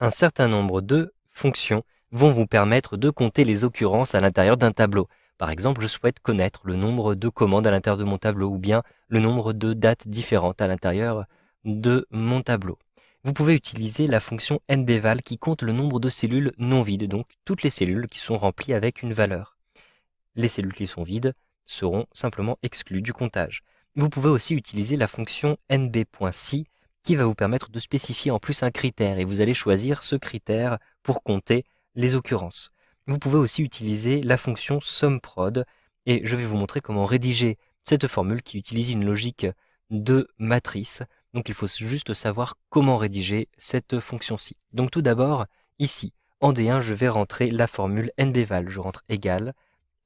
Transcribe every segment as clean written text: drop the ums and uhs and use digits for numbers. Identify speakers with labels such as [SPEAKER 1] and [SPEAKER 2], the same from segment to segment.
[SPEAKER 1] Un certain nombre de fonctions vont vous permettre de compter les occurrences à l'intérieur d'un tableau. Par exemple, je souhaite connaître le nombre de commandes à l'intérieur de mon tableau ou bien le nombre de dates différentes à l'intérieur de mon tableau. Vous pouvez utiliser la fonction nbval qui compte le nombre de cellules non vides, donc toutes les cellules qui sont remplies avec une valeur. Les cellules qui sont vides seront simplement exclues du comptage. Vous pouvez aussi utiliser la fonction nb.si qui va vous permettre de spécifier en plus un critère et vous allez choisir ce critère pour compter les occurrences. Vous pouvez aussi utiliser la fonction sumProd et je vais vous montrer comment rédiger cette formule qui utilise une logique de matrice. Donc il faut juste savoir comment rédiger cette fonction-ci. Donc tout d'abord, ici, en D1, je vais rentrer la formule nbval. Je rentre égal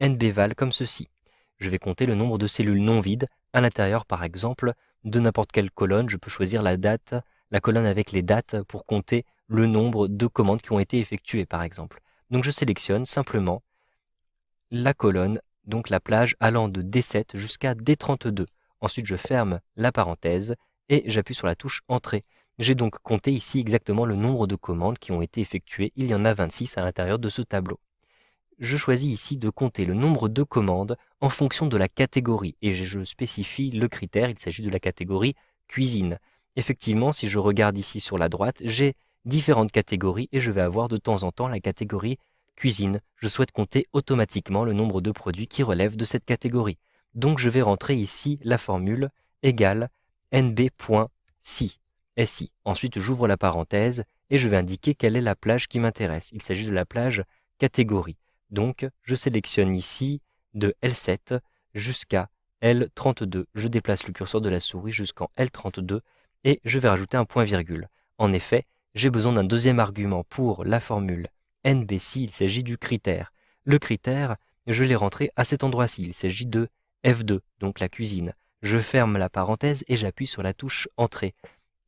[SPEAKER 1] nbval comme ceci. Je vais compter le nombre de cellules non vides à l'intérieur, par exemple, de n'importe quelle colonne. Je peux choisir la date, la colonne avec les dates pour compter le nombre de commandes qui ont été effectuées, par exemple. Donc je sélectionne simplement la colonne, donc la plage allant de D7 jusqu'à D32. Ensuite, je ferme la parenthèse et j'appuie sur la touche Entrée. J'ai donc compté ici exactement le nombre de commandes qui ont été effectuées. Il y en a 26 à l'intérieur de ce tableau. Je choisis ici de compter le nombre de commandes en fonction de la catégorie et je spécifie le critère, il s'agit de la catégorie cuisine. Effectivement, si je regarde ici sur la droite, j'ai différentes catégories et je vais avoir de temps en temps la catégorie cuisine. Je souhaite compter automatiquement le nombre de produits qui relèvent de cette catégorie. Donc je vais rentrer ici la formule égale nb.si. SI. Ensuite, j'ouvre la parenthèse et je vais indiquer quelle est la plage qui m'intéresse. Il s'agit de la plage catégorie. Donc, je sélectionne ici de L7 jusqu'à L32. Je déplace le curseur de la souris jusqu'en L32 et je vais rajouter un point-virgule. En effet, j'ai besoin d'un deuxième argument pour la formule NB si il s'agit du critère. Le critère, je l'ai rentré à cet endroit-ci. Il s'agit de F2, donc la cuisine. Je ferme la parenthèse et j'appuie sur la touche Entrée.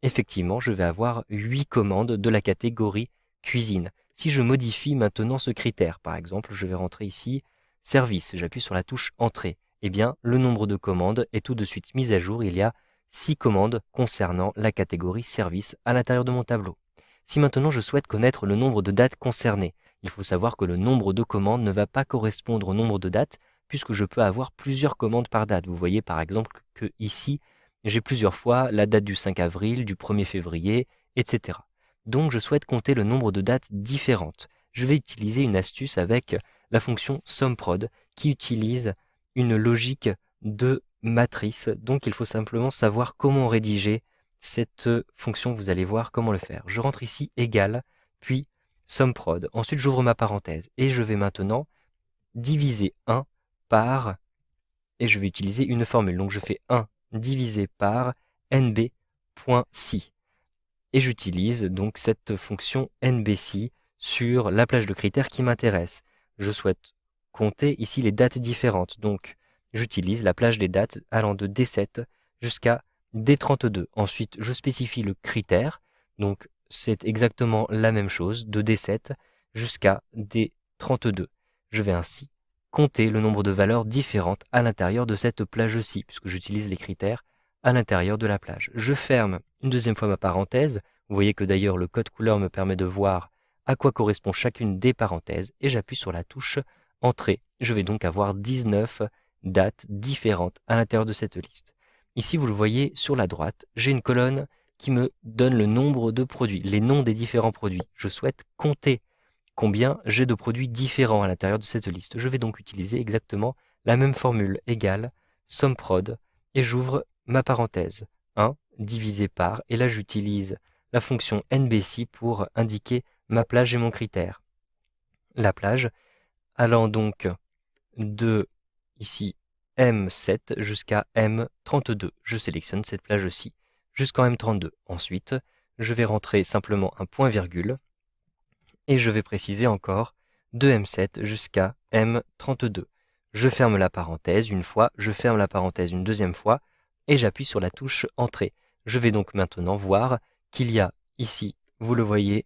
[SPEAKER 1] Effectivement, je vais avoir 8 commandes de la catégorie cuisine. Si je modifie maintenant ce critère, par exemple, je vais rentrer ici service, j'appuie sur la touche entrée. Eh bien, le nombre de commandes est tout de suite mis à jour. Il y a 6 commandes concernant la catégorie service à l'intérieur de mon tableau. Si maintenant je souhaite connaître le nombre de dates concernées, il faut savoir que le nombre de commandes ne va pas correspondre au nombre de dates puisque je peux avoir plusieurs commandes par date. Vous voyez par exemple que ici, j'ai plusieurs fois la date du 5 avril, du 1er février, etc. Donc je souhaite compter le nombre de dates différentes. Je vais utiliser une astuce avec la fonction sumProd qui utilise une logique de matrice. Donc il faut simplement savoir comment rédiger cette fonction. Vous allez voir comment le faire. Je rentre ici égal, puis sumProd. Ensuite j'ouvre ma parenthèse et je vais maintenant diviser 1 par, et je vais utiliser une formule. Donc je fais 1 divisé par nb.si. Et j'utilise donc cette fonction nbsi sur la plage de critères qui m'intéresse. Je souhaite compter ici les dates différentes. Donc j'utilise la plage des dates allant de D7 jusqu'à D32. Ensuite, je spécifie le critère. Donc c'est exactement la même chose de D7 jusqu'à D32. Je vais ainsi compter le nombre de valeurs différentes à l'intérieur de cette plage-ci, puisque j'utilise les critères à l'intérieur de la plage. Je ferme une deuxième fois ma parenthèse. Vous voyez que d'ailleurs le code couleur me permet de voir à quoi correspond chacune des parenthèses et j'appuie sur la touche Entrée. Je vais donc avoir 19 dates différentes à l'intérieur de cette liste. Ici, vous le voyez sur la droite, j'ai une colonne qui me donne le nombre de produits, les noms des différents produits. Je souhaite compter combien j'ai de produits différents à l'intérieur de cette liste. Je vais donc utiliser exactement la même formule égale sumProd et j'ouvre ma parenthèse 1 divisé par, et là j'utilise la fonction nbsi pour indiquer ma plage et mon critère. La plage allant donc de ici M7 jusqu'à M32. Je sélectionne cette plage-ci jusqu'en M32. Ensuite, je vais rentrer simplement un point-virgule et je vais préciser encore de M7 jusqu'à M32. Je ferme la parenthèse une fois, je ferme la parenthèse une deuxième fois et j'appuie sur la touche Entrée. Je vais donc maintenant voir qu'il y a ici, vous le voyez,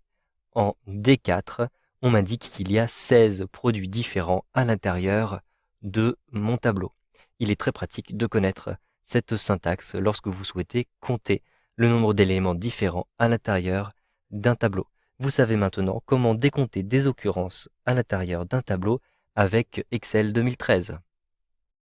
[SPEAKER 1] en D4, on m'indique qu'il y a 16 produits différents à l'intérieur de mon tableau. Il est très pratique de connaître cette syntaxe lorsque vous souhaitez compter le nombre d'éléments différents à l'intérieur d'un tableau. Vous savez maintenant comment décompter des occurrences à l'intérieur d'un tableau avec Excel 2013.